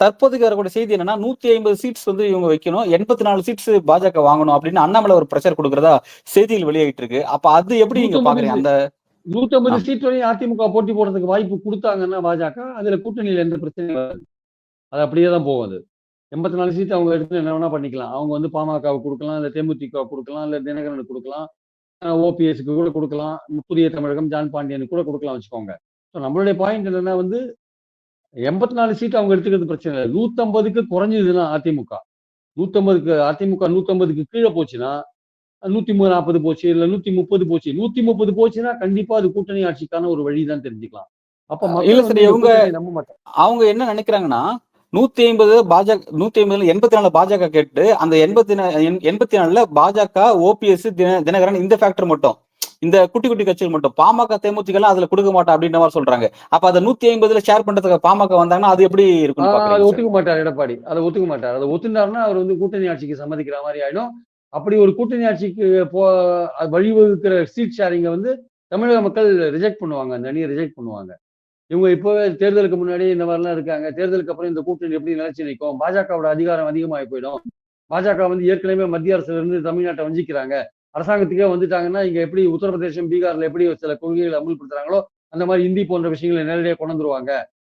தற்போதைக்கு வரக்கூடிய செய்தி என்னன்னா, 150 சீட்ஸ் வந்து இவங்க வைக்கணும். 84 சீட்ஸ் பாஜக வாங்கணும் அப்படின்னு அண்ணாமலை ஒரு பிரஷர் குடுக்கிறதா செய்திகள் வெளியாயிட்டு இருக்கு. அப்ப அது எப்படி நீங்க 150 பார்க்குறீங்க? அந்த 150 ஆ. சீட் வரையும் அதிமுக போட்டி போடுறதுக்கு வாய்ப்பு குடுத்தாங்கன்னா பாஜக, அதுல கூட்டணியில எந்த பிரச்சனையும் வராது. அது அப்படியே தான் போகும் அது. 84 சீட் அவங்க எடுத்து என்ன வேணா பண்ணிக்கலாம். அவங்க வந்து பாமகவுக்கு குடுக்கலாம், இல்ல தேமுதிகவுக்கு குடுக்கலாம், இல்ல தினகரனுக்கு குடுக்கலாம், ஓபிஎஸ்க்கு கூட குடுக்கலாம், புதிய தமிழகம், ஜான் பாண்டியனுக்கு கூட குடுக்கலாம் வச்சுக்கோங்க. ஸோ நம்மளுடைய பாயிண்ட் என்னன்னா வந்து 84 சீட் அவங்க எடுத்துக்கிறது பிரச்சனை இல்ல. 150க்கு குறைஞ்சதுன்னா அதிமுக. 150க்கு அதிமுக 150க்கு கீழ போச்சுன்னா, 140 போச்சு, இல்ல 130 போச்சு. 130 போச்சுன்னா கண்டிப்பா அது கூட்டணி ஆட்சிக்கான ஒரு வழிதான் தெரிஞ்சுக்கலாம். அப்ப இல்ல மக்கள் சார், வந்து இந்த இவங்க கூட்டணியை நம்ப மாட்டாங்க. அவங்க என்ன நினைக்கிறாங்கன்னா, 150 பாஜக 150ல 84 பாஜக கேட்டு, அந்த 84ல பாஜக, ஓபிஎஸ், தினகரன் இந்த ஃபேக்டர் மட்டும். இந்த குட்டி குட்டி கட்சிகள் மட்டும். பாமக, தேமுதிகலாம் அதுல குடுக்க மாட்டோம் அப்படின்ற மாரி சொல்றாங்க. அப்ப அத 150ல ஷேர் பண்றதுக்கு பாமக வந்தாங்கன்னா, அது எப்படி இருக்கும்னு அது பார்க்குறீங்க சார்? ஒத்துக்க மாட்டார் எடப்பாடி. அத ஒத்துக்க மாட்டார். அத ஒத்துண்டாருன்னா அவர் வந்து கூட்டணி ஆட்சிக்கு சம்மதிக்கிற மாரி ஆயிடும். அப்படி ஒரு கூட்டணி ஆட்சிக்கு போ வழிவகுக்கிற சீட் ஷேரிங்க வந்து தமிழக மக்கள் ரிஜெக்ட் பண்ணுவாங்க. அந்த அணிய ரிஜெக்ட் பண்ணுவாங்க. இவங்க இப்பவே தேர்தலுக்கு முன்னாடி இந்த மாரிலாம் இருக்காங்க. தேர்தலுக்கு அப்புறம் இந்த கூட்டணி எப்படி நிலைச்சு நிக்கும்? பாஜகவோட அதிகாரம் அதிகமாகி போயிடும். பாஜக வந்து ஏற்கனவே மத்திய அரசுல இருந்து தமிழ்நாட்ட வஞ்சிக்கிறாங்க. அரசாங்கத்துக்கே வந்துட்டாங்கன்னா, இங்க எப்படி உத்தரப்பிரதேசம், பீகார்ல எப்படி சில கொள்கைகளை அமல்படுத்துறாங்களோ, அந்த மாரி இந்தி போன்ற விஷயங்களை நேரடியா கொண்டு வந்துருவாங்க.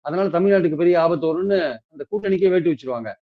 அதனால தமிழ்நாட்டுக்கு பெரிய ஆபத்து வரும்னு அந்த கூட்டணிக்கே வேட்டு வச்சுருவாங்க.